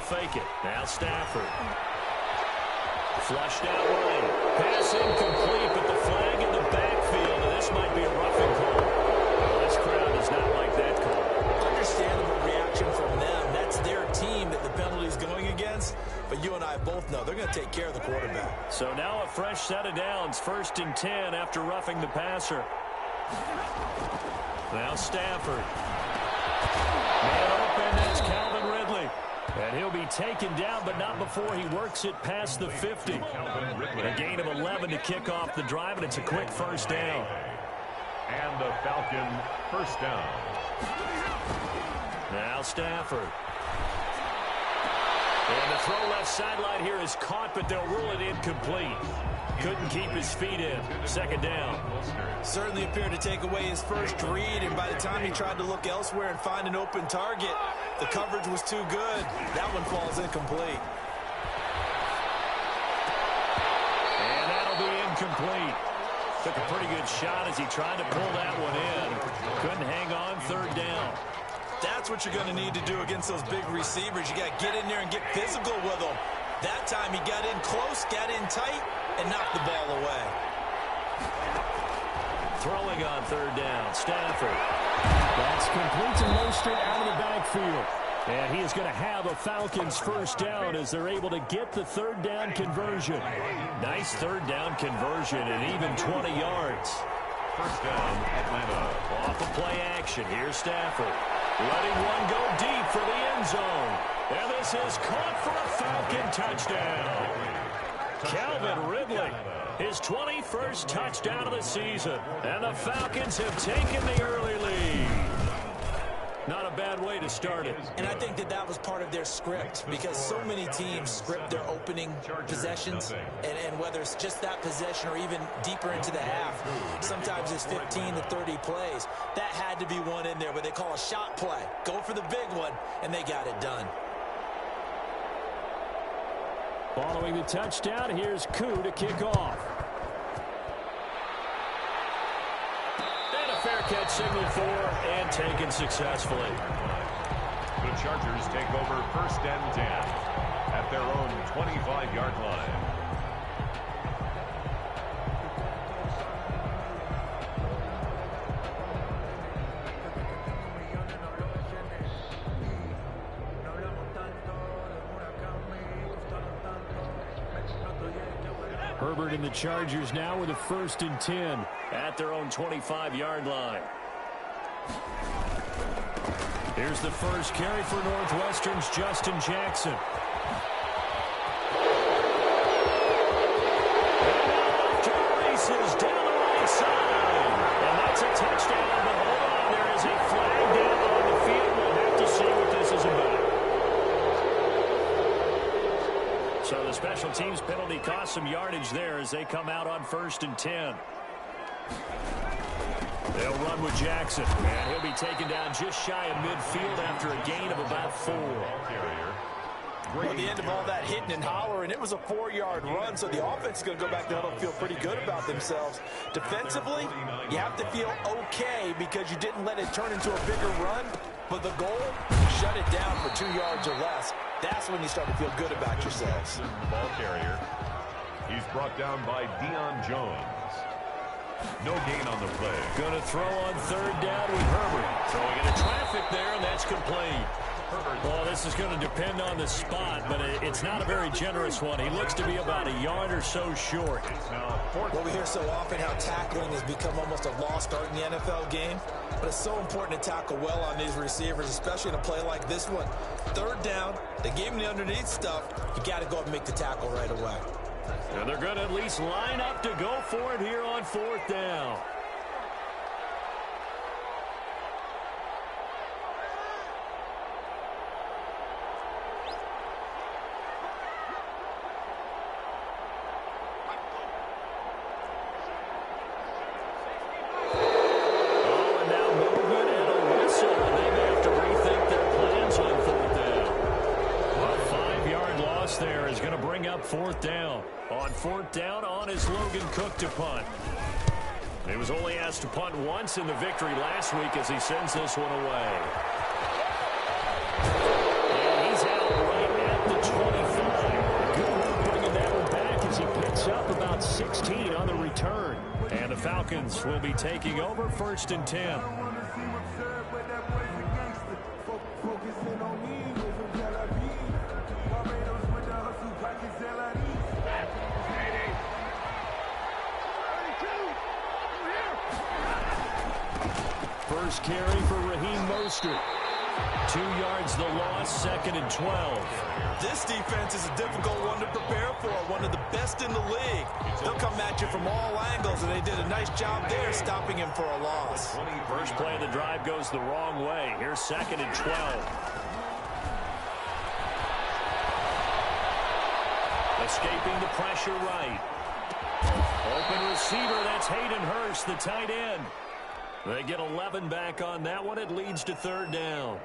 fake it. Now Stafford. Flushed out right. Pass incomplete, but the flag in the backfield, and this might be a roughing call. Well, this crowd does not like that call. Understandable reaction from them. That's their team that the penalty is going against. But you and I both know they're going to take care of the quarterback. So now a fresh set of downs. 1st and 10 after roughing the passer. Now Stafford. Man open, that's Calvin Ridley. And he'll be taken down, but not before he works it past the 50. A gain of 11 to kick off the drive, and it's a quick first down. And the Falcon first down. Now Stafford. And the throw left sideline here is caught, but they'll rule it incomplete. Couldn't keep his feet in. 2nd down. Certainly appeared to take away his first read, and by the time he tried to look elsewhere and find an open target, the coverage was too good. That one falls incomplete. And that'll be incomplete. Took a pretty good shot as he tried to pull that one in. Couldn't hang on. 3rd down. That's what you're going to need to do against those big receivers. You got to get in there and get physical with them. That time he got in close, got in tight, and knocked the ball away. Throwing on 3rd down, Stafford. That's complete to Mostert out of the backfield. And he is going to have a Falcons first down as they're able to get the 3rd down conversion. Nice 3rd down conversion and even 20 yards. First down, Atlanta. Off of play action, here's Stafford. Letting one go deep for the end zone. And this is caught for a Falcon touchdown. Calvin Ridley, his 21st touchdown of the season. And the Falcons have taken the early lead. Not a bad way to start it. And I think that was part of their script, because so many teams script their opening possessions, and whether it's just that possession or even deeper into the half, sometimes it's 15 to 30 plays. That had to be one in there, what they call a shot play. Go for the big one, and they got it done. Following the touchdown, here's Koo to kick off. And a fair catch signaled for and taken successfully. The Chargers take over 1st and 10 at their own 25-yard line. Herbert and the Chargers now with a 1st and 10 at their own 25-yard line. Here's the first carry for Northwestern's Justin Jackson. To the races down the right side. And that's a touchdown. But hold on, there is a flag down on the field. We'll have to see what this is about. So the special teams penalty cost some yardage there as they come out on 1st and 10. They'll run with Jackson, and he'll be taken down just shy of midfield after a gain of about 4. At the end of all that hitting and hollering, it was a 4-yard run, so the offense is going to go back to the huddle and feel pretty good about themselves. Defensively, you have to feel okay because you didn't let it turn into a bigger run, but the goal, shut it down for 2 yards or less. That's when you start to feel good about yourselves. Ball carrier. He's brought down by Deion Jones. No gain on the play. Going to throw on 3rd down with Herbert. Throwing into traffic there, and that's complete. Well, this is going to depend on the spot, but it's not a very generous one. He looks to be about a yard or so short. Well, we hear so often how tackling has become almost a lost art in the NFL game, but it's so important to tackle well on these receivers, especially in a play like this one. 3rd down, they gave him the underneath stuff. You got to go up and make the tackle right away. And they're going to at least line up to go for it here on 4th down. Up 4th down. On 4th down, on is Logan Cook to punt. He was only asked to punt once in the victory last week as he sends this one away. And he's out right at 16 on the return. And the Falcons will be taking over 1st and 10. First carry for Raheem Mostert. 2 yards the loss, 2nd and 12. This defense is a difficult one to prepare for, one of the best in the league. They'll come at you from all angles, and they did a nice job there stopping him for a loss. First play of the drive goes the wrong way. Here's 2nd and 12. Escaping the pressure right. Open receiver, that's Hayden Hurst, the tight end. They get 11 back on that one. It leads to 3rd down.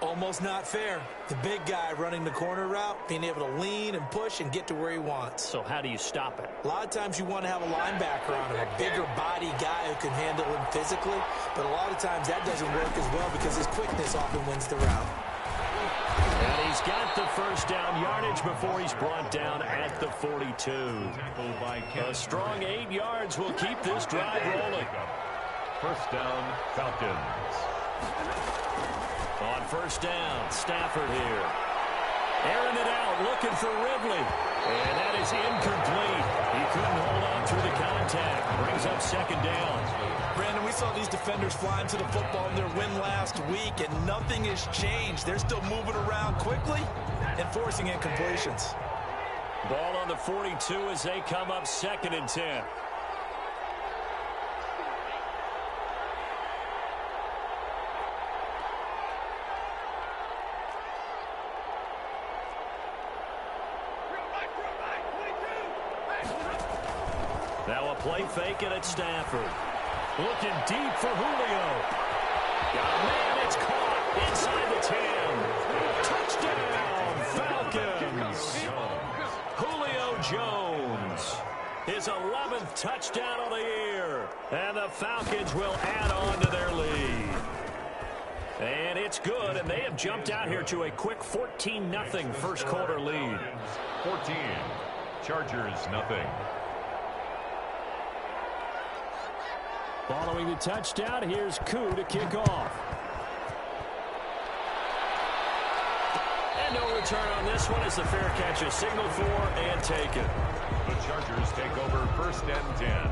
Almost not fair. The big guy running the corner route, being able to lean and push and get to where he wants. So how do you stop it? A lot of times you want to have a linebacker on him, a bigger body guy who can handle him physically. But a lot of times that doesn't work as well because his quickness often wins the route. And he's got the 1st down yardage before he's brought down at the 42. A strong 8 yards will keep this drive rolling. 1st down, Falcons. On 1st down, Stafford here. Airing it out, looking for Ridley. And that is incomplete. He couldn't hold on through the contact. Brings up 2nd down. Brandon, we saw these defenders flying to the football in their win last week, and nothing has changed. They're still moving around quickly and forcing incompletions. Ball on the 42 as they come up 2nd and 10. Now a play fake it at Stafford. Looking deep for Julio. Got a man, it's caught inside the 10. Touchdown, Falcons. Julio Jones. His 11th touchdown of the year. And the Falcons will add on to their lead. And it's good, and they have jumped out here to a quick 14-0 first quarter lead. 14, Chargers nothing. Following the touchdown, here's Koo to kick off. And no return on this one as the fair catch is signaled for and taken. The Chargers take over 1st and 10.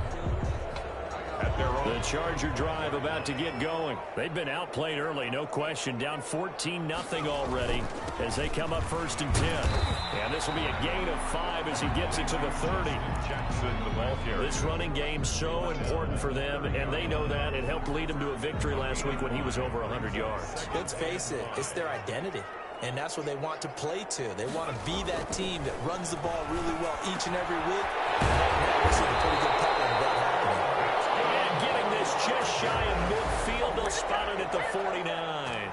At their own. The Charger drive about to get going. They've been outplayed early, no question. Down 14-0 already as they come up 1st and 10. And this will be a gain of 5 as he gets it to the 30. Jackson, the ball carrier. This running game so important for them, and they know that. It helped lead them to a victory last week when he was over 100 yards. Let's face it, it's their identity. And that's what they want to play to. They want to be that team that runs the ball really well each and every week. And right now, we're seeing a pretty good pattern of that happening. And getting this just shy of midfield, they'll spot it at the 49.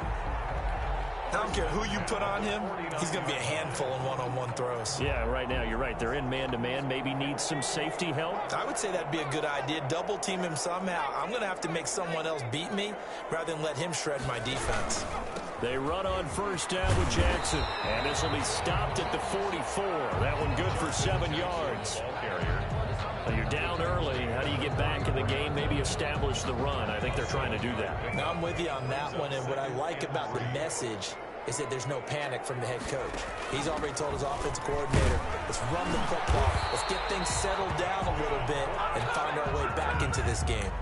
I don't care who you put on him, he's going to be a handful in one-on-one throws. Yeah, right now, you're right. They're in man-to-man, maybe need some safety help. I would say that'd be a good idea. Double team him somehow. I'm going to have to make someone else beat me rather than let him shred my defense. They run on 1st down with Jackson. And this will be stopped at the 44. That one good for 7 yards. Ball carrier. Well, you're down early. How do you get back in the game? Maybe establish the run. I think they're trying to do that. Now, I'm with you on that one. And what I like about the message is that there's no panic from the head coach. He's already told his offensive coordinator, let's run the football. Let's get things settled down a little bit and find our way back into this game.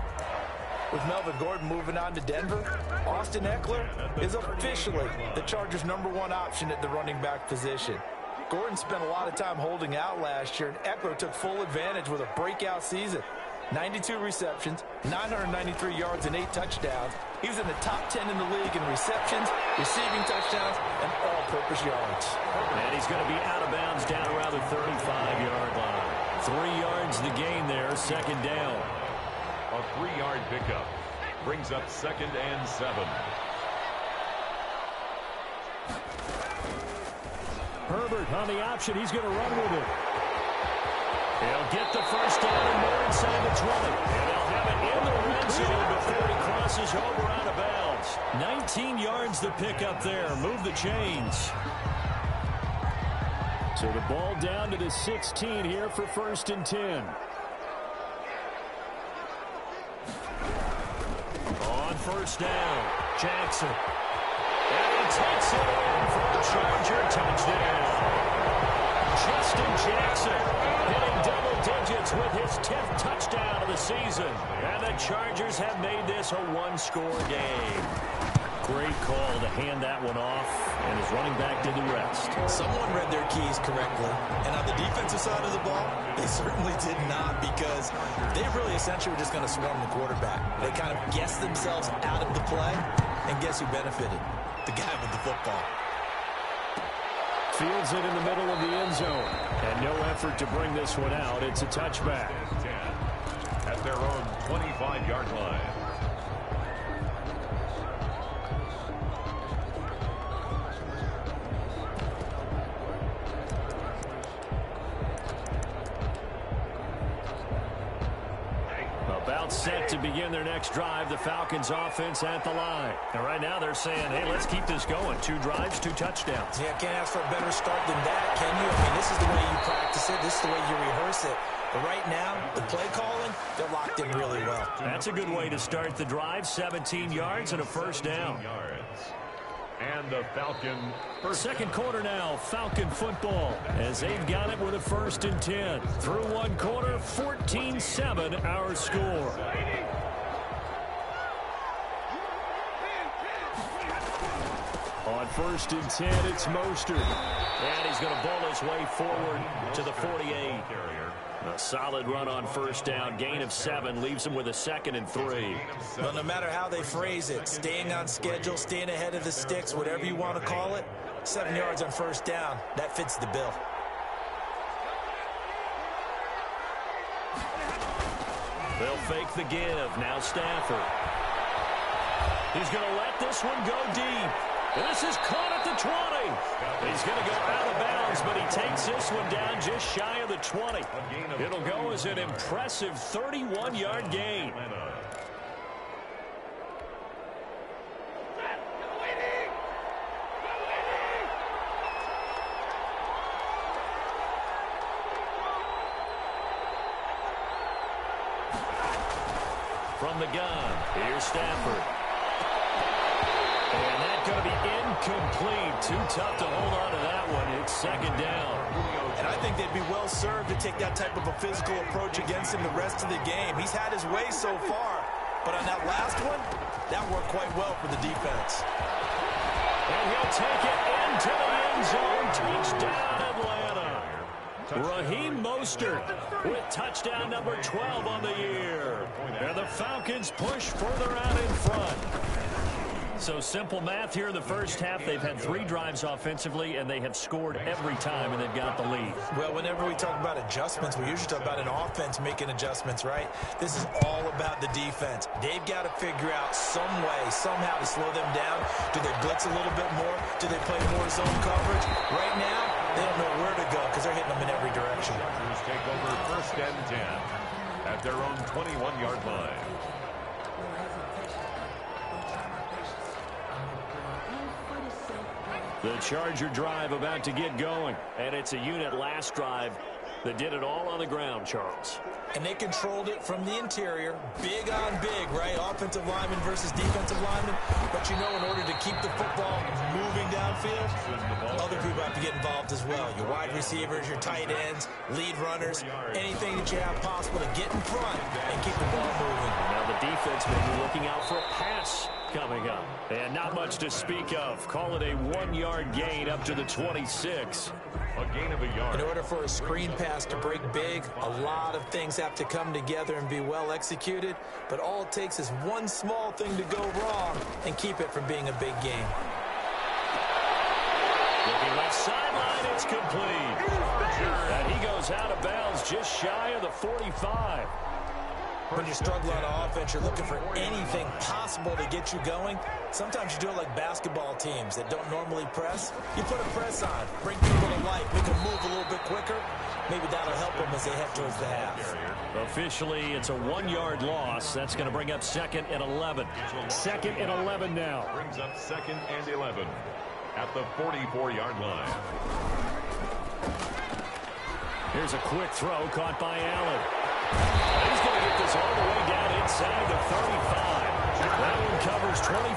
With Melvin Gordon moving on to Denver, Austin Eckler is officially the Chargers' #1 option at the running back position. Gordon spent a lot of time holding out last year, and Eckler took full advantage with a breakout season. 92 receptions, 993 yards, and 8 touchdowns. He was in the top 10 in the league in receptions, receiving touchdowns, and all-purpose yards. And he's going to be out of bounds down around the 35-yard line. 3 yards the gain there, 2nd down. A 3-yard pickup brings up 2nd and 7. Herbert on the option. He's going to run with it. He'll get the 1st down and more inside the 20. And they'll have it in the red zone before he crosses over out of bounds. 19 yards the pickup there. Move the chains. So the ball down to the 16 here for 1st and 10. On first down, Jackson. And he takes it in for a Charger touchdown. Justin Jackson hitting double digits with his 10th touchdown of the season. And the Chargers have made this a one-score game. Great call to hand that one off, and his running back did the rest. Someone read their keys correctly, and on the defensive side of the ball, they certainly did not, because they really essentially were just going to swarm the quarterback. They kind of guessed themselves out of the play, and guess who benefited? The guy with the football. Fields it in the middle of the end zone, and no effort to bring this one out. It's a touchback. At their own 25-yard line. About set to begin their next drive, the Falcons offense at the line. And right now they're saying, hey, let's keep this going. 2 drives, 2 touchdowns. Yeah, can't ask for a better start than that, can you? I mean, this is the way you practice it. This is the way you rehearse it. But right now, the play calling, they're locked in really well. That's a good way to start the drive. 17 yards and a first down. And the Falcon first. Second quarter now, Falcon football, as they've got it with a 1st and 10. Through one quarter, 14-7 our score. On 1st and 10, it's Mostert. And he's going to bowl his way forward to the 48. A solid run on first down. Gain of 7 leaves him with a 2nd and 3. Well, no matter how they phrase it, staying on schedule, staying ahead of the sticks, whatever you want to call it, 7 yards on first down, that fits the bill. They'll fake the give. Now Stafford. He's going to let this one go deep. This is caught at the 20. He's going to go out of bounds, but he takes this one down just shy of the 20. It'll go as an impressive 31-yard gain. From the gun, here's Stafford. And that's going to be incomplete. Too tough to hold on to that one. It's 2nd down. And I think they'd be well served to take that type of a physical approach against him the rest of the game. He's had his way so far, but on that last one, that worked quite well for the defense. And he'll take it into the end zone. Touchdown, Atlanta. Raheem Mostert with touchdown number 12 on the year. And the Falcons push further out in front. So simple math here in the first half. They've had 3 drives offensively, and they have scored every time, and they've got the lead. Well, whenever we talk about adjustments, we usually talk about an offense making adjustments, right? This is all about the defense. They've got to figure out some way, somehow to slow them down. Do they blitz a little bit more? Do they play more zone coverage? Right now, they don't know where to go because they're hitting them in every direction. Chargers take over 1st and 10 at their own 21-yard line. The Charger drive about to get going, and it's a unit last drive that did it all on the ground, Charles. And they controlled it from the interior, big on big, right? Offensive lineman versus defensive lineman. But you know, in order to keep the football moving downfield, other people have to get involved as well. Your wide receivers, your tight ends, lead runners, anything that you have possible to get in front and keep the ball moving. Now the defense may be looking out for a pass coming up. And not much to speak of. Call it a 1-yard gain up to the 26. A gain of a yard. In order for a screen pass to break big, a lot of things have to come together and be well executed. But all it takes is one small thing to go wrong and keep it from being a big game. Looking left sideline, it's complete. And he goes out of bounds just shy of the 45. When you struggle on offense, you're looking for anything possible to get you going. Sometimes you do it like basketball teams that don't normally press. You put a press on, bring people to life, make them move a little bit quicker. Maybe that'll help them as they head towards the half. Officially, it's a 1-yard loss. That's going to bring up 2nd and 11. 2nd and 11 now. Brings up 2nd and 11 at the 44-yard line. Here's a quick throw caught by Allen. He's going to get this all the way down inside the 35. That one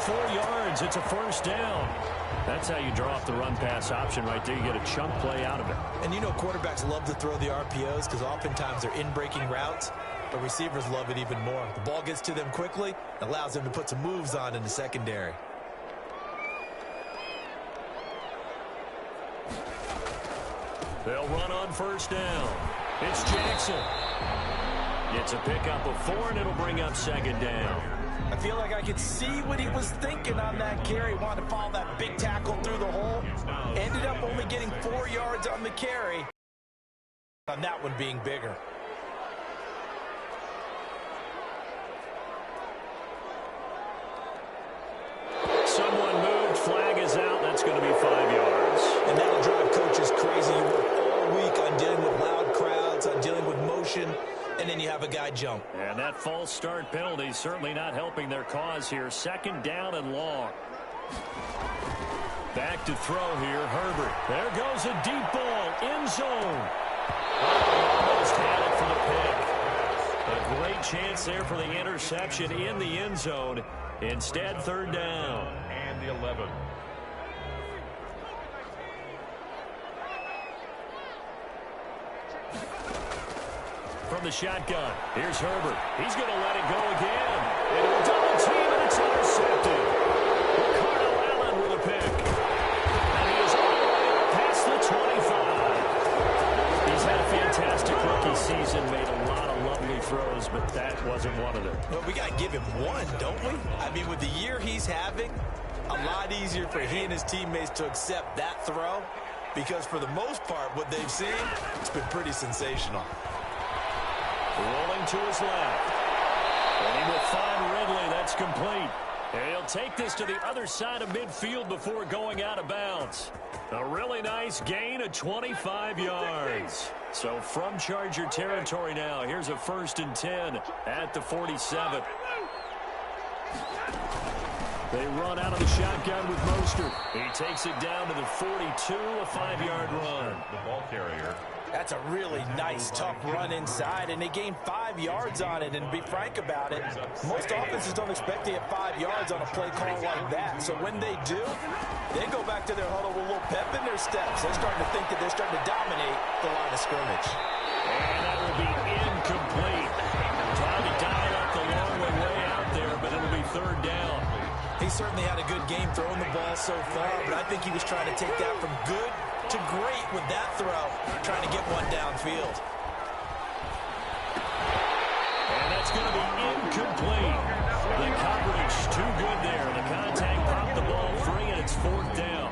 4 yards. It's a first down. That's how you draw up the run-pass option right there. You get a chunk play out of it. And you know quarterbacks love to throw the RPOs because oftentimes they're in-breaking routes, but receivers love it even more. The ball gets to them quickly, allows them to put some moves on in the secondary. They'll run on first down. It's Jackson. It's a pickup of 4, and it'll bring up second down. I feel like I could see what he was thinking on that carry. Wanted to follow that big tackle through the hole. Ended up only getting 4 yards on the carry. On that one being bigger. Someone moved. Flag is out. That's going to be 5 yards. And that'll drive coaches crazy. You work all week on dealing with loud crowds, on dealing with motion, and then you have a guy jump. And that false start penalty certainly not helping their cause here. Second down and long. Back to throw here, Herbert. There goes a deep ball, end zone. Almost had it for the pick. A great chance there for the interception in the end zone. Instead, third down. And the 11. From the shotgun, here's Herbert. He's going to let it go again. And a double team, and it's intercepted. Ricardo Allen with a pick. And he is all the way past the 25. He's had a fantastic rookie season, made a lot of lovely throws, but that wasn't one of them. Well, we got to give him one, don't we? I mean, with the year he's having, a lot easier for he and his teammates to accept that throw, because for the most part, what they've seen, it's been pretty sensational. Rolling to his left. And he will find Ridley. That's complete. And he'll take this to the other side of midfield before going out of bounds. A really nice gain of 25 yards. So from Charger territory now, here's a 1st and 10 at the 47. They run out of the shotgun with Mostert. He takes it down to the 42, a 5-yard run. The ball carrier. That's a really nice, tough run inside, and they gained 5 yards on it. And to be frank about it, most offenses don't expect to get 5 yards on a play call like that. So when they do, they go back to their huddle with a little pep in their steps. They're starting to think that they're starting to dominate the line of scrimmage. And that will be incomplete. Trying to dial up the long way out there, but it'll be third down. He certainly had a good game throwing the ball so far, but I think he was trying to take that from good to great with that throw, trying to get one downfield. And that's going to be incomplete. The coverage too good there. The contact popped the ball free, and it's fourth down.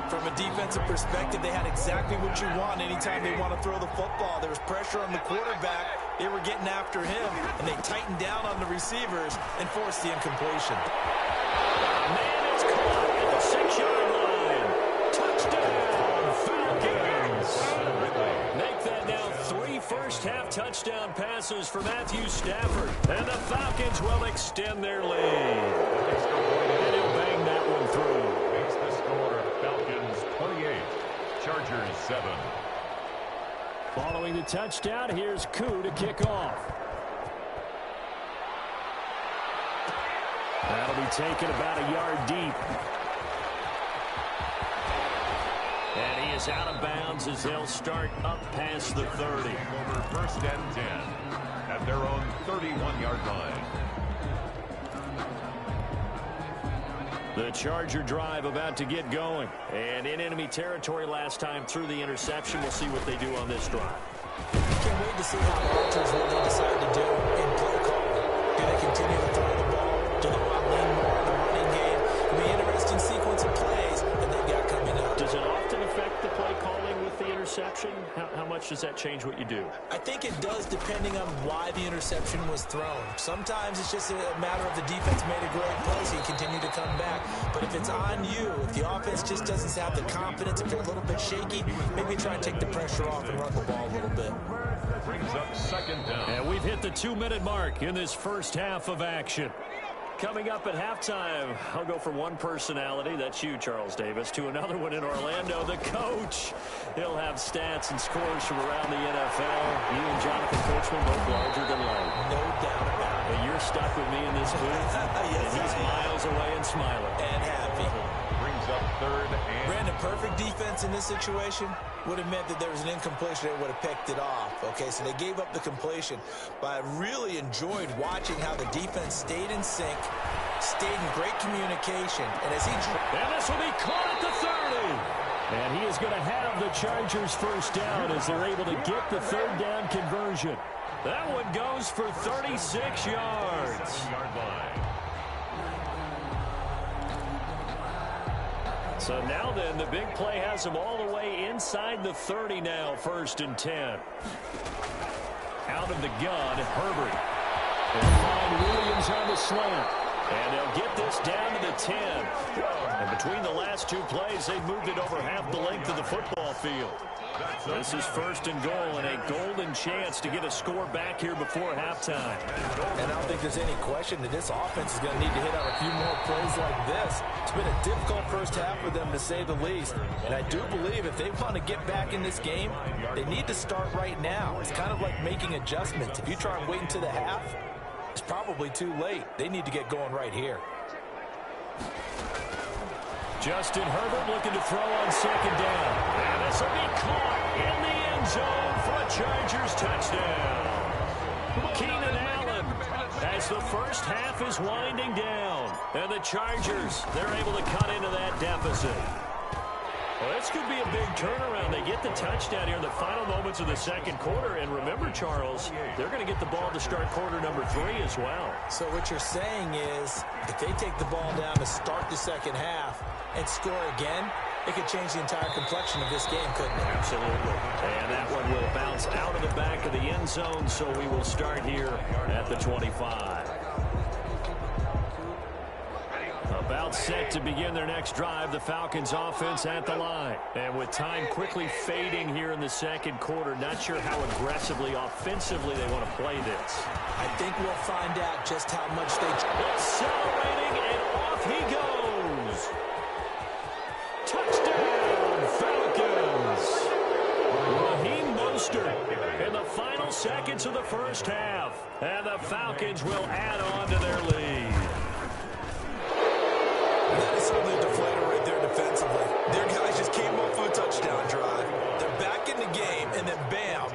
From a defensive perspective, they had exactly what you want anytime they want to throw the football. There was pressure on the quarterback. They were getting after him, and they tightened down on the receivers and forced the incompletion. Man, it's caught at the 6-yard line. Touchdown, Falcons. Make that now 3 first-half touchdown passes for Matthew Stafford. And the Falcons will extend their lead. And he'll bang that one through. Makes the score Falcons 28, Chargers 7. Following the touchdown, here's Koo to kick off. That'll be taken about a yard deep. And he is out of bounds as they'll start up past the 30. Over 1st and 10 at their own 31-yard line. The Charger drive about to get going. And in enemy territory last time through the interception. We'll see what they do on this drive. Can't wait to see how Archers what they decide to do in play calling. Do they continue to throw the ball? Do they want to lean more on the running game? It'll be an interesting sequence of plays that they've got coming up. Does it often affect the play calling with the interception? How much does that change what you do? I think it does depending on why the interception was thrown. Sometimes it's just a matter of the defense made a great play, so you continue to come back. But if it's on you, if the offense just doesn't have the confidence, if they're a little bit shaky, maybe try and take the pressure off and run the ball a little bit. Brings up 2nd down. And we've hit the 2-minute mark in this first half of action. Coming up at halftime, I'll go from one personality, that's you, Charles Davis, to another one in Orlando, the coach. He'll have stats and scores from around the NFL. You and Jonathan Coachman both larger than life. No doubt about it. And you're stuck back with me in this booth. Yes, and he's miles away and smiling. And happy. Brings up third and... Brandon, perfect defense in this situation would have meant that there was an incompletion. They would have picked it off. Okay, so they gave up the completion. But I really enjoyed watching how the defense stayed in sync, stayed in great communication. And as he... And this will be caught at the 30. And he is going to have the Chargers first down as they're able to get the third down conversion. That one goes for 36 yards. So now then, the big play has them all the way inside the 30 now, 1st and 10. Out of the gun, Herbert. They'll find Williams on the slant. And they'll get this down to the 10. And between the last two plays, they've moved it over half the length of the football field. This is 1st and goal and a golden chance to get a score back here before halftime. And I don't think there's any question that this offense is going to need to hit out a few more plays like this. It's been a difficult first half for them, to say the least. And I do believe if they want to get back in this game, they need to start right now. It's kind of like making adjustments. If you try and wait until the half, it's probably too late. They need to get going right here. Justin Herbert looking to throw on 2nd down. And this will be caught in the end zone for a Chargers touchdown. Keenan Allen as the first half is winding down. And the Chargers, they're able to cut into that deficit. Well, this could be a big turnaround. They get the touchdown here in the final moments of the second quarter. And remember, Charles, they're going to get the ball to start quarter number 3 as well. So what you're saying is if they take the ball down to start the second half and score again, it could change the entire complexion of this game, couldn't it? Absolutely. And that one will bounce out of the back of the end zone, so we will start here at the 25. About set to begin their next drive, the Falcons offense at the line. And with time quickly fading here in the second quarter, not sure how aggressively, offensively they want to play this. I think we'll find out just how much they... Accelerating, and off he goes. Touchdown, Falcons. Raheem Mostert in the final seconds of the first half. And the Falcons will add on to their lead. That is certainly a deflator right there defensively. Their guys just came up for a touchdown drive. They're back in the game, and then bam,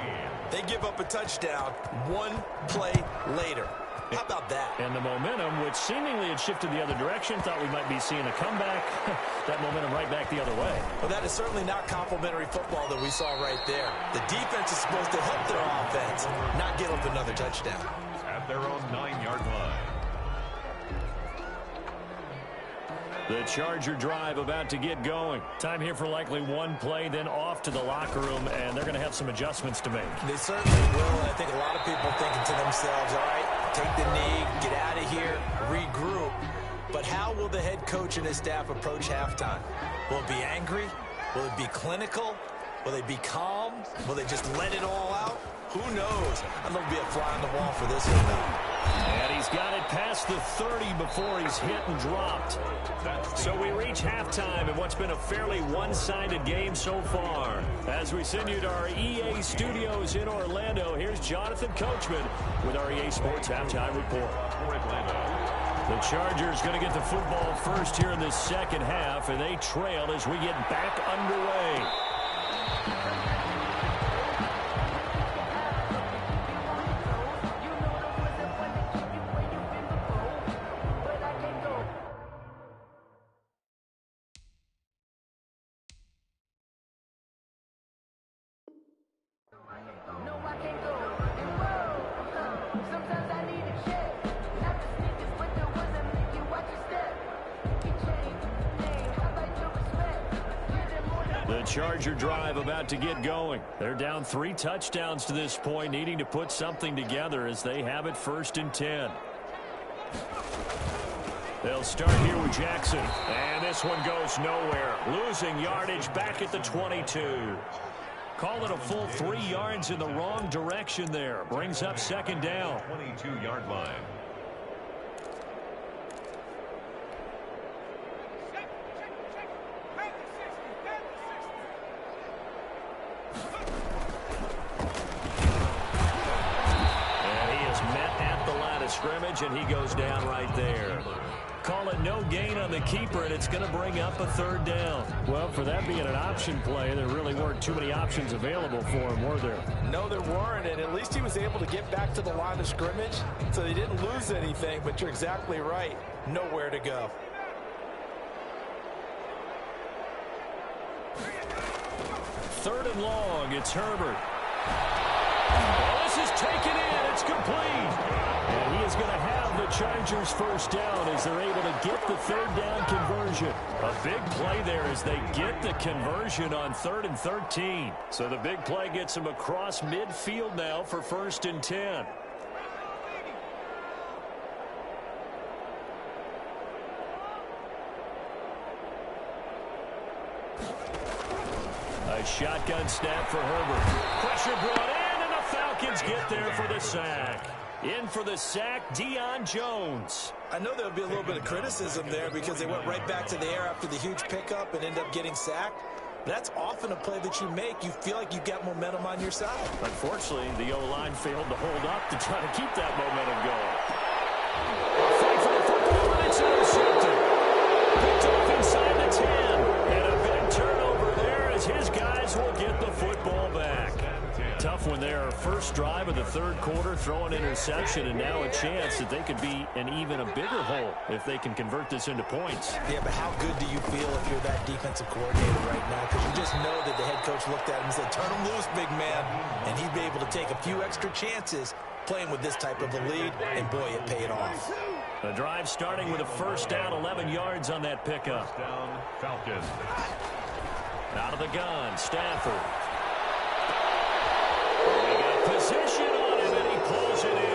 they give up a touchdown one play later. How about that? And the momentum, which seemingly had shifted the other direction, thought we might be seeing a comeback. That momentum right back the other way. Well, that is certainly not complimentary football that we saw right there. The defense is supposed to help their offense, not give up another touchdown. At their own 9-yard line. The Charger drive about to get going. Time here for likely one play, then off to the locker room, and they're going to have some adjustments to make. They certainly will, and I think a lot of people thinking to themselves, all right, take the knee, get out of here, regroup. But how will the head coach and his staff approach halftime? Will it be angry? Will it be clinical? Will they be calm? Will they just let it all out? Who knows? I think it'll be a fly on the wall for this one now. And he's got it past the 30 before he's hit and dropped. So we reach halftime in what's been a fairly one-sided game so far. As we send you to our EA studios in Orlando, here's Jonathan Coachman with our EA Sports Halftime Report. The Chargers going to get the football first here in the second half, and they trail as we get back underway. Charger drive about to get going. They're down 3 touchdowns to this point, needing to put something together as they have it 1st and 10. They'll start here with Jackson, and this one goes nowhere. Losing yardage back at the 22. Call it a full 3 yards in the wrong direction there. Brings up 2nd down. 22-yard line. coverage, and he goes down right there. Call it no gain on the keeper, and it's going to bring up a 3rd down. Well, for that being an option play, there really weren't too many options available for him, were there? No, there weren't, and at least he was able to get back to the line of scrimmage, so they didn't lose anything, but you're exactly right. Nowhere to go. Third and long, it's Herbert. Oh, this is taken in. It's complete. And he is going to have the Chargers first down as they're able to get the 3rd down conversion. A big play there as they get the conversion on 3rd and 13. So the big play gets them across midfield now for 1st and 10. A shotgun snap for Herbert. Pressure brought in, and the Falcons get there for the sack. In for the sack, Deion Jones. I know there'll be a little bit of criticism there because they went right back to the air after the huge pickup and ended up getting sacked. That's often a play that you make. You feel like you've got momentum on your side. Unfortunately, the O-line failed to hold up to try to keep that momentum going. Fight for the football, and it's intercepted. Picked off inside the 10. And a big turnover there as his guys will get the football back. Tough one there. First drive of the 3rd quarter, throw an interception, and now a chance that they could be in even a bigger hole if they can convert this into points. Yeah, but how good do you feel if you're that defensive coordinator right now? Because you just know that the head coach looked at him and said, turn him loose, big man. And he'd be able to take a few extra chances playing with this type of a lead, and boy, it paid off. The drive starting with a first down, 11 yards on that pickup. Down, Falcons. Out of the gun, Stafford. We got position on him, and he pulls it in.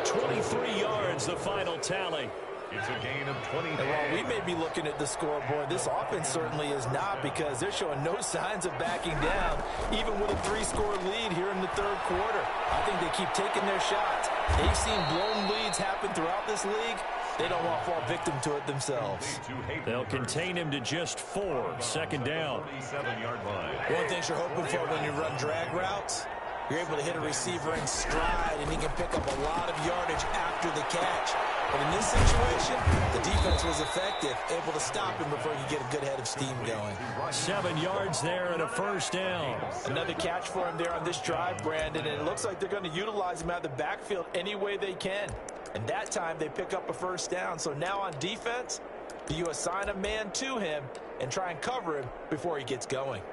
23 yards, the final tally. It's a gain of 20. And while we may be looking at the scoreboard, this offense certainly is not, because they're showing no signs of backing down, even with a 3-score lead here in the 3rd quarter. I think they keep taking their shots. They've seen blown leads happen throughout this league. They don't want to fall victim to it themselves. They'll contain him to just 4. 2nd down. 37-yard line. One thing you're hoping for when you run drag routes, you're able to hit a receiver in stride, and he can pick up a lot of yardage after the catch. But in this situation, the defense was effective, able to stop him before he could get a good head of steam going. 7 yards there and a first down. Another catch for him there on this drive, Brandon, and it looks like they're going to utilize him out of the backfield any way they can. And that time they pick up a first down. So now on defense, do you assign a man to him and try and cover him before he gets going?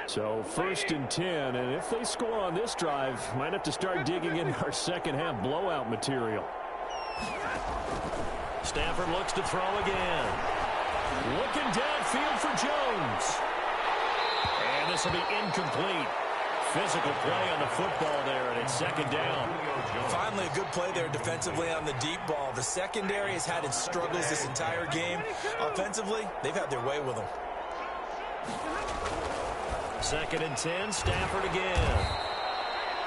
So 1st and 10, and if they score on this drive, might have to start digging into our second-half blowout material. Stafford looks to throw again. Looking downfield for Jones. And this will be incomplete. Physical play on the football there, and it's 2nd down. Finally, a good play there defensively on the deep ball. The secondary has had its struggles this entire game. Offensively, they've had their way with them. 2nd and 10, Stafford again.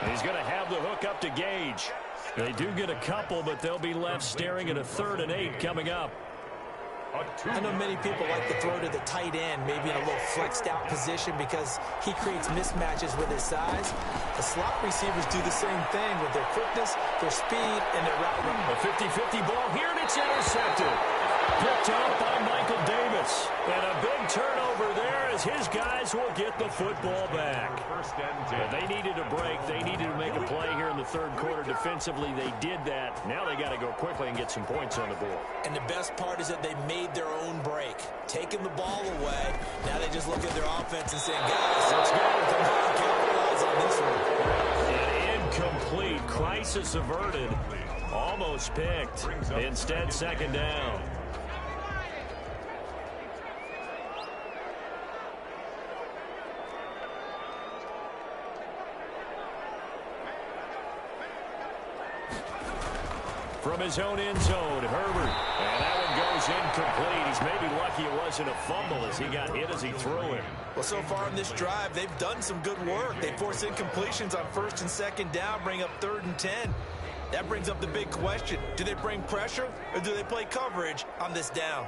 And he's going to have the hook up to Gage. They do get a couple, but they'll be left staring at a 3rd and 8 coming up. I know many people like to throw to the tight end, maybe in a little flexed out position because he creates mismatches with his size. The slot receivers do the same thing with their quickness, their speed, and their route running. A 50-50 ball here, and it's intercepted. Picked up by Michael Davis. And a big turnover there as his guys will get the football back. They needed a break. They needed to make a play here in the 3rd quarter. Defensively, they did that. Now they got to go quickly and get some points on the board. And the best part is that they made their own break, taking the ball away. Now they just look at their offense and saying, guys, let's go. Come on, capitalize on this one. An incomplete. Crisis averted. Almost picked. Instead, 2nd down. From his own end zone, Herbert. And that one goes incomplete. He's maybe lucky it wasn't a fumble as he got hit as he threw it. Well, so far in this drive, they've done some good work. They force incompletions on 1st and 2nd down, bring up 3rd and 10. That brings up the big question. Do they bring pressure or do they play coverage on this down?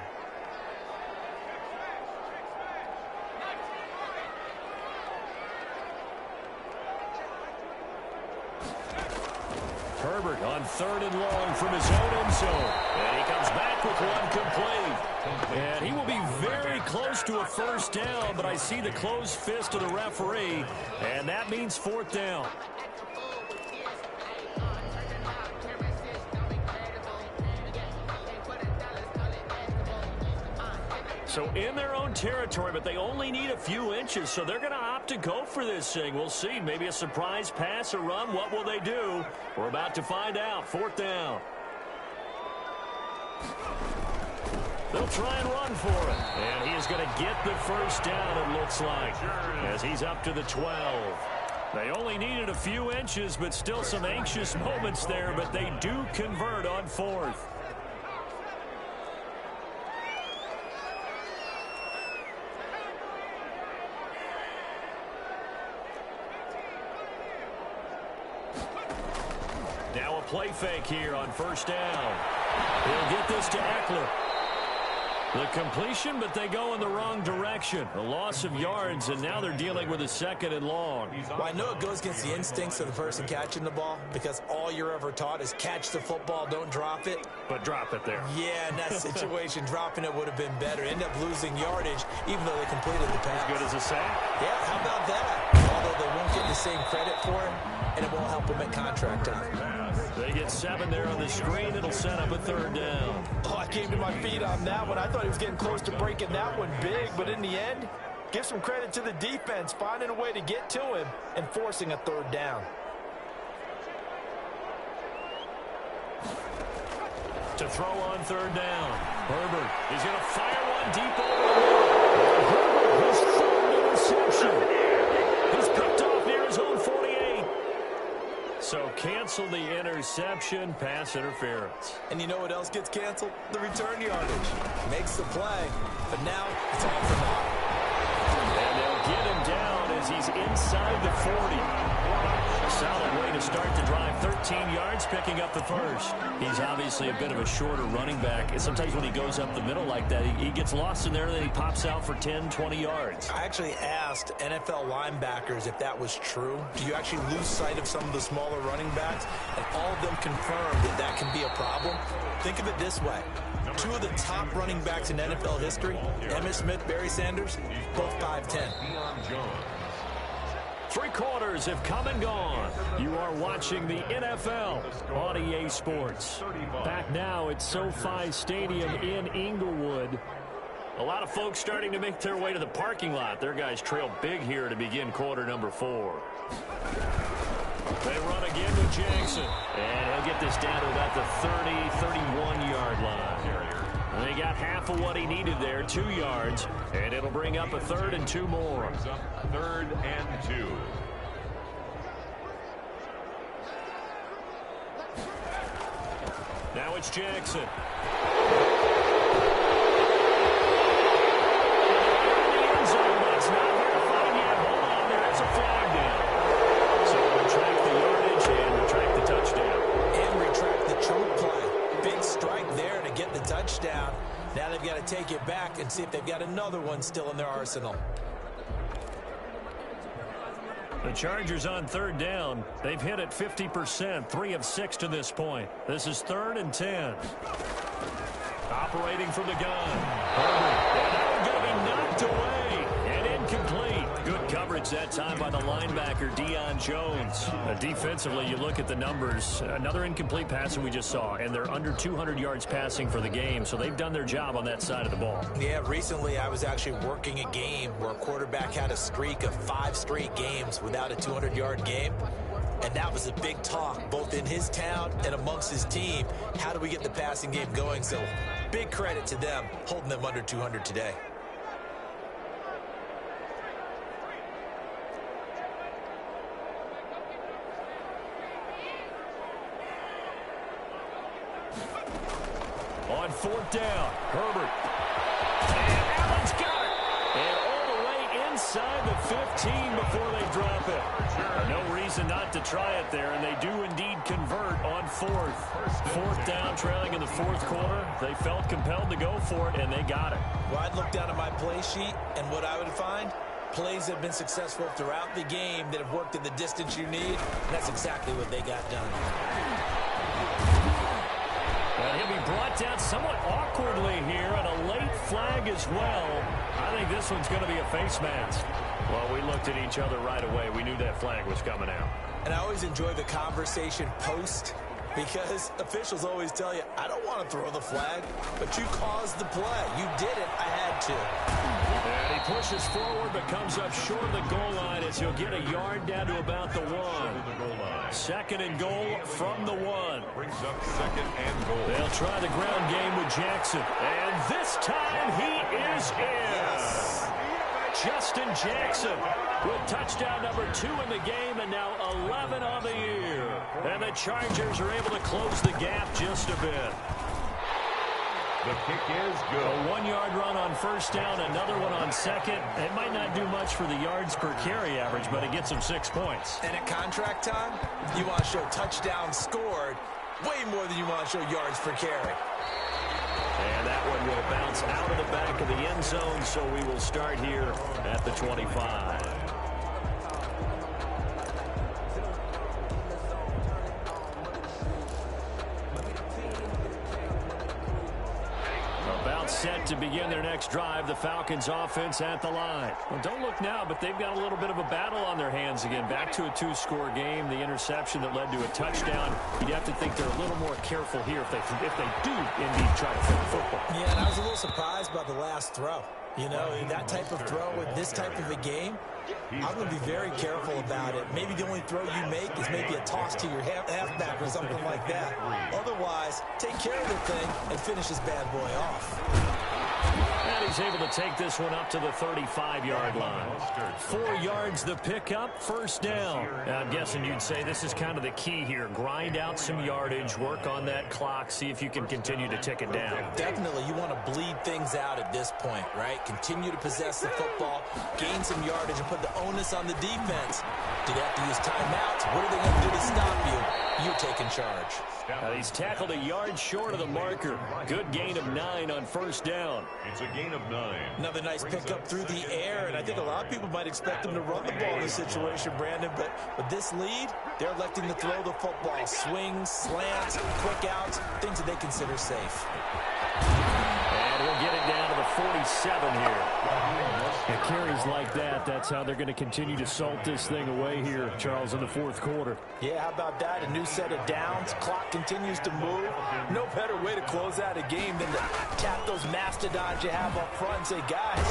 Herbert Herbert on 3rd and long from his own end zone. And he comes back with one complete. And he will be very close to a first down, but I see the closed fist of the referee, and that means 4th down. So in their own territory, but they only need a few inches, so they're going to opt to go for this thing. We'll see. Maybe a surprise pass or run. What will they do? We're about to find out. 4th down. They'll try and run for it. And he is going to get the first down, it looks like, as he's up to the 12. They only needed a few inches, but still some anxious moments there, but they do convert on 4th. Now a play fake here on 1st down. He'll get this to Eckler. The completion, but they go in the wrong direction. A loss of yards, and now they're dealing with a 2nd and long. Well, I know it goes against the instincts of the person catching the ball because all you're ever taught is catch the football, don't drop it. But drop it there. Yeah, in that situation, dropping it would have been better. End up losing yardage, even though they completed the pass. As good as a sack? Yeah, how about that? Although they won't get the same credit for it, and it won't help them at contract time. They get 7 there on the screen. It'll set up a 3rd down. Oh, I came to my feet on that one. I thought he was getting close to breaking that one big, but in the end, give some credit to the defense, finding a way to get to him and forcing a 3rd down. To throw on 3rd down. Herbert is going to fire one deep over. Herbert, his 3rd interception. He's picked off near his own 48. So cancel the interception, pass interference. And you know what else gets canceled? The return yardage. Makes the play, but now it's all for naught. And they'll get him down as he's inside the 40. A solid way to start the drive. 13 yards, picking up the first. He's obviously a bit of a shorter running back. And sometimes when he goes up the middle like that, he gets lost in there, and then he pops out for 10, 20 yards. I actually asked NFL linebackers if that was true. Do you actually lose sight of some of the smaller running backs? And all of them confirmed that that can be a problem. Think of it this way. 2 of the top running backs in NFL history, Emmitt Smith, Barry Sanders, both 5'10". 3 quarters have come and gone. You are watching the NFL on EA Sports. Back now at SoFi Stadium in Inglewood. A lot of folks starting to make their way to the parking lot. Their guys trail big here to begin quarter number 4. They run again with Jackson. And he'll get this down to about the 30, 31-yard line. And he got half of what he needed there, 2 yards. And it'll bring up a 3rd and 2 more. 3rd and 2. Now it's Jackson. Touchdown. Now they've got to take it back and see if they've got another one still in their arsenal. The Chargers on 3rd down. They've hit it 50%, 3 of 6 to this point. This is 3rd and 10. Operating from the gun. Herbert. And that one going to be knocked away and incomplete. Good coverage that time by the linebacker, Deion Jones. Defensively, you look at the numbers. Another incomplete pass that we just saw, and they're under 200 yards passing for the game, so they've done their job on that side of the ball. Yeah, recently I was actually working a game where a quarterback had a streak of 5 straight games without a 200-yard game. And that was a big talk, both in his town and amongst his team. How do we get the passing game going? So big credit to them, holding them under 200 today. On 4th down, Herbert. And Allen's got it. And all the way inside the 15 before they drop it. No reason not to try it there, and they do indeed convert on 4th. 4th down, trailing in the 4th quarter. They felt compelled to go for it, and they got it. Well, I'd look down at my play sheet, and what I would find, plays have been successful throughout the game that have worked in the distance you need, and that's exactly what they got done. brought down somewhat awkwardly here, and a late flag as well. I think this one's going to be a face mask. Well, we looked at each other right away. We knew that flag was coming out. And I always enjoy the conversation post, because officials always tell you, I don't want to throw the flag, but you caused the play. You did it. I had to. And he pushes forward but comes up short of the goal line as he'll get a yard down to about the 1. Second and goal from the 1. Brings up second and goal. They'll try the ground game with Jackson. And this time he is in. Yes. Justin Jackson with touchdown number 2 in the game and now 11 on the year. And the Chargers are able to close the gap just a bit. The kick is good. A 1-yard run on first down, another one on second. It might not do much for the yards per carry average, but it gets them 6 points. And at contract time, you want to show touchdowns scored way more than you want to show yards per carry. And that one will bounce out of the back of the end zone, so we will start here at the 25. About set to begin their next drive, the Falcons offense at the line. Well, don't look now, but they've got a little bit of a battle on their hands again. Back to a 2-score game, the interception that led to a touchdown. You'd have to think they're a little more careful here if they do indeed try to throw the football. Yeah, and I was a little surprised by the last throw. You know, that type of throw in this type of a game, I'm going to be very careful about it. Maybe the only throw you make is maybe a toss to your halfback or something like that. Otherwise, take care of the thing and finish this bad boy off. And he's able to take this one up to the 35-yard line. 4 yards the pickup, first down. Now, I'm guessing you'd say this is kind of the key here. Grind out some yardage, work on that clock, see if you can continue to tick it down. Definitely, you want to bleed things out at this point, right? Continue to possess the football, gain some yardage, and put the onus on the defense. Do they have to use timeouts? What are they going to do to stop you? You're taking charge. He's tackled a yard short of the marker. Good gain of 9 on first down. It's a gain of 9. Another nice pickup through the air, and I think a lot of people might expect him to run the ball in this situation, Brandon, but with this lead, they're electing to throw the football. Swings, slants, quick outs, things that they consider safe. And we'll get it down to the 47 here. And carries like that, that's how they're going to continue to salt this thing away here, Charles, in the fourth quarter. Yeah, how about that? A new set of downs. Clock continues to move. No better way to close out a game than to tap those mastodons you have up front and say, guys,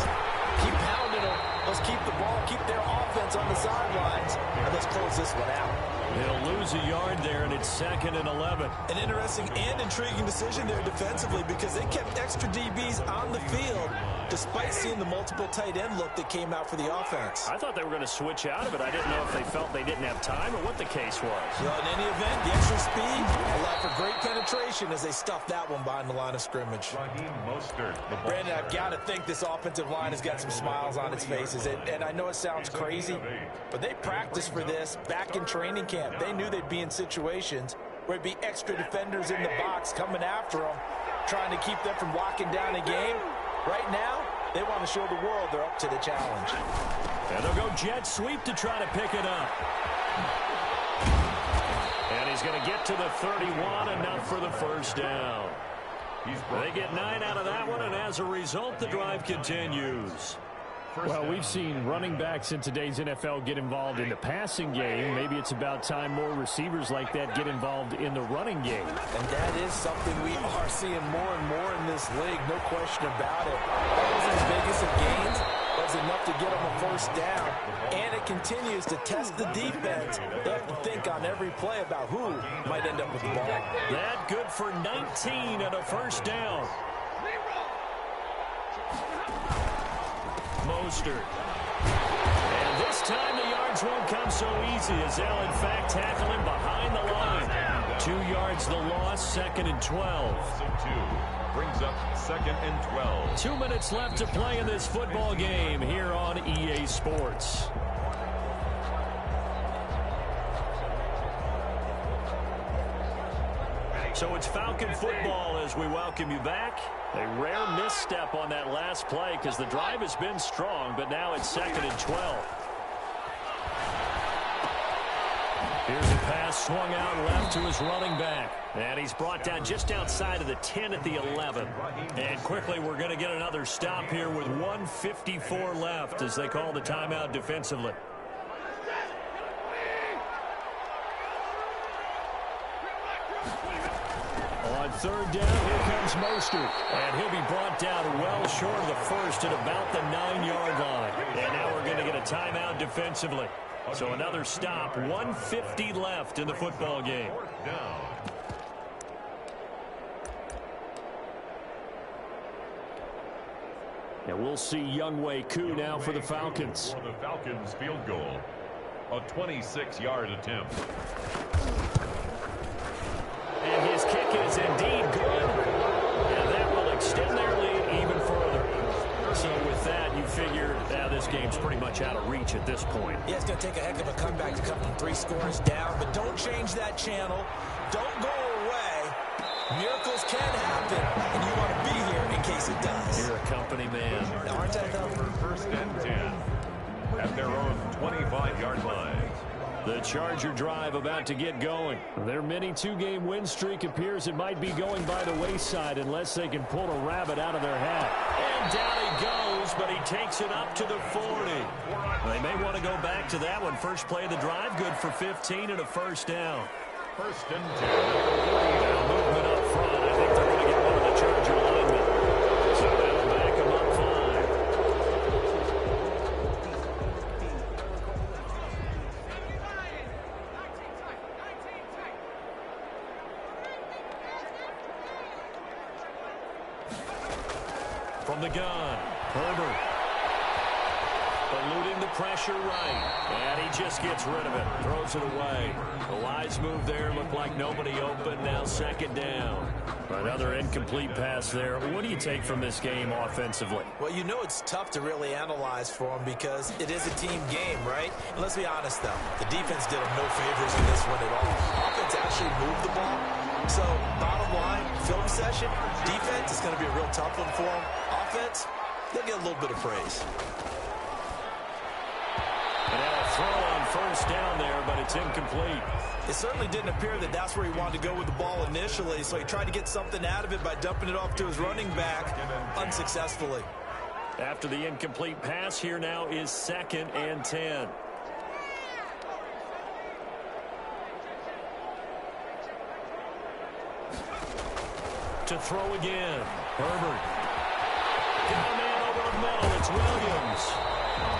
keep pounding them. Let's keep the ball, keep their offense on the sidelines, and let's close this one out. They'll lose a yard there, and it's 2nd and 11. An interesting and intriguing decision there defensively because they kept extra DBs on the field despite seeing the multiple tight end look that came out for the offense. I thought they were going to switch out of it. I didn't know if they felt they didn't have time or what the case was. Well, in any event, the extra speed allowed for great penetration as they stuffed that one behind the line of scrimmage. Brandon, I've got to think this offensive line has got some smiles on its faces. And I know it sounds crazy, but they practiced for this back in training camp. They knew they'd be in situations where it'd be extra defenders in the box coming after them, trying to keep them from locking down a game. Right now, they want to show the world they're up to the challenge. And they'll go jet sweep to try to pick it up. And he's going to get to the 31, enough for the first down. They get 9 out of that one, and as a result, the drive continues. Well, we've seen running backs in today's NFL get involved in the passing game. Maybe it's about time more receivers like that get involved in the running game. And that is something we are seeing more and more in this league, no question about it. That wasn't as big as of gains, but it's enough to get them a first down. And it continues to test the defense. They have to think on every play about who might end up with the ball. That good for 19 and a first down. Mostert. And this time the yards won't come so easy as they'll in fact tackle him behind the line. 2 yards the loss, 2nd and 12. Brings up 2nd and 12. 2 minutes left to play in this football game here on EA Sports. So it's Falcon football as we welcome you back. A rare misstep on that last play because the drive has been strong, but now it's 2nd and 12. Here's a pass swung out left to his running back. And he's brought down just outside of the 10 at the 11. And quickly we're going to get another stop here with 1:54 left as they call the timeout defensively. On third down, here comes Mostert. And he'll be brought down well short of the first at about the 9-yard line. And now we're going to get a timeout defensively. So another stop, 1:50 left in the football game. And we'll see WIC now for the Falcons. For the Falcons field goal, a 26-yard attempt. And his kick is indeed good. And that will extend their lead even further. So with that, you figure this game's pretty much out of reach at this point. Yeah, it's going to take a heck of a comeback to come from 3 scores down. But don't change that channel. Don't go away. Miracles can happen. And you want to be here in case it does. You're a company man. Aren't I, though? First and 10 at their own 25-yard line. The Charger drive about to get going. Their mini 2-game win streak appears it might be going by the wayside unless they can pull a rabbit out of their hat. And down he goes, but he takes it up to the 40. They may want to go back to that one. First play of the drive, good for 15 and a first down. First and 10. Now movement up front. I think they're going to get one of the Charger linemen. So that'll back them up 5. From the gun, Herbert. Eluding the pressure right. And he just gets rid of it. Throws it away. The wise move there. Looked like nobody open. Now second down. Another incomplete pass there. What do you take from this game offensively? Well, you know it's tough to really analyze for them because it is a team game, right? And let's be honest, though. The defense did them no favors in this one at all. Offense actually moved the ball. So, bottom line, film session, defense is going to be a real tough one for them. Offense, they'll get a little bit of praise. And now a throw on first down there, but it's incomplete. It certainly didn't appear that that's where he wanted to go with the ball initially, so he tried to get something out of it by dumping it off to his running back unsuccessfully. After the incomplete pass, here now is 2nd and 10. To throw again. Herbert. Got a man over the middle. It's Williams.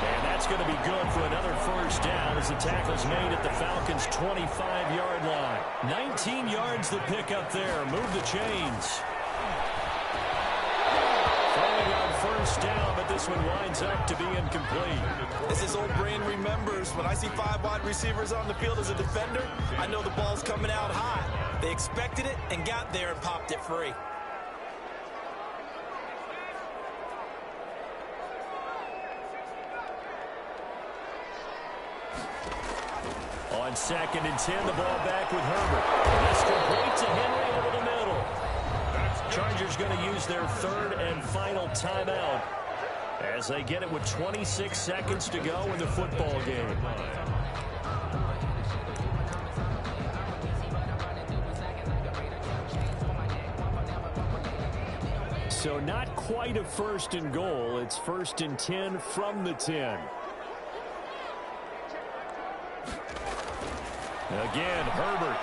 And that's going to be good for another first down as the tackle's made at the Falcons' 25-yard line. 19 yards the pick up there. Move the chains. Throwing on first down, but this one winds up to be incomplete. As his old brain remembers, when I see 5 wide receivers on the field as a defender, I know the ball's coming out high. They expected it and got there and popped it free. On 2nd and 10, the ball back with Herbert. That's complete to Henry over the middle. Chargers going to use their 3rd and final timeout as they get it with 26 seconds to go in the football game. So not quite a 1st and goal. It's 1st and 10 from the 10. Again, Herbert.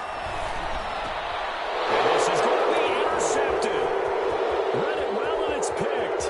And this is going to be intercepted. Read it well, and it's picked.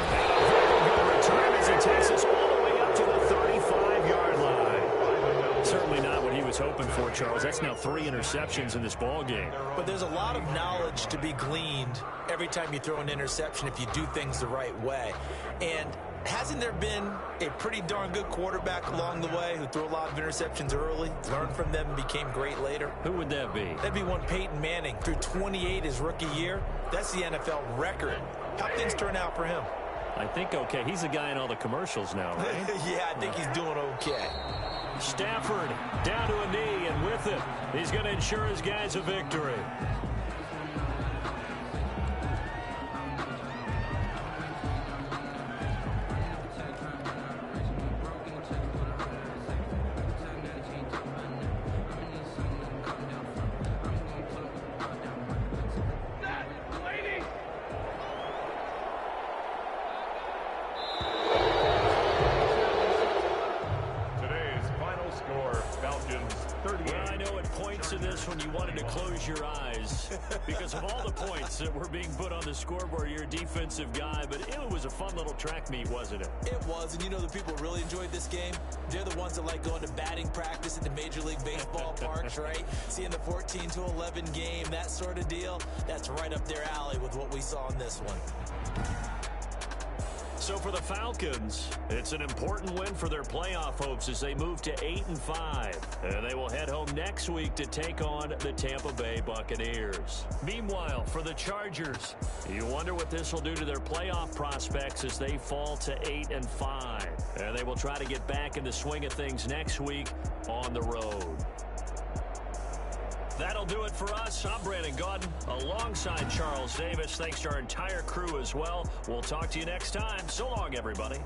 And a very good return as he takes us all the way up to the 35-yard line. Certainly not what he was hoping for, Charles. That's now 3 interceptions in this ball game. But there's a lot of knowledge to be gleaned every time you throw an interception if you do things the right way. And hasn't there been a pretty darn good quarterback along the way who threw a lot of interceptions early, learned from them, and became great later? Who would that be? That'd be one Peyton Manning. Threw 28 his rookie year. That's the NFL record. How'd things turn out for him? I think okay. He's the guy in all the commercials now, right? Yeah, I think he's doing okay. Stafford down to a knee, and with it, he's going to ensure his guys a victory. because of all the points that were being put on the scoreboard. You're a defensive guy, but it was a fun little track meet, wasn't it? It was, and you know the people who really enjoyed this game? They're the ones that like going to batting practice at the Major League Baseball parks, right? Seeing the 14-11 game, that sort of deal. That's right up their alley with what we saw in this one. So for the Falcons, it's an important win for their playoff hopes as they move to 8-5. And they will head home next week to take on the Tampa Bay Buccaneers. Meanwhile, for the Chargers, you wonder what this will do to their playoff prospects as they fall to 8-5. And they will try to get back in the swing of things next week on the road. That'll do it for us. I'm Brandon Gaudin alongside Charles Davis. Thanks to our entire crew as well. We'll talk to you next time. So long, everybody.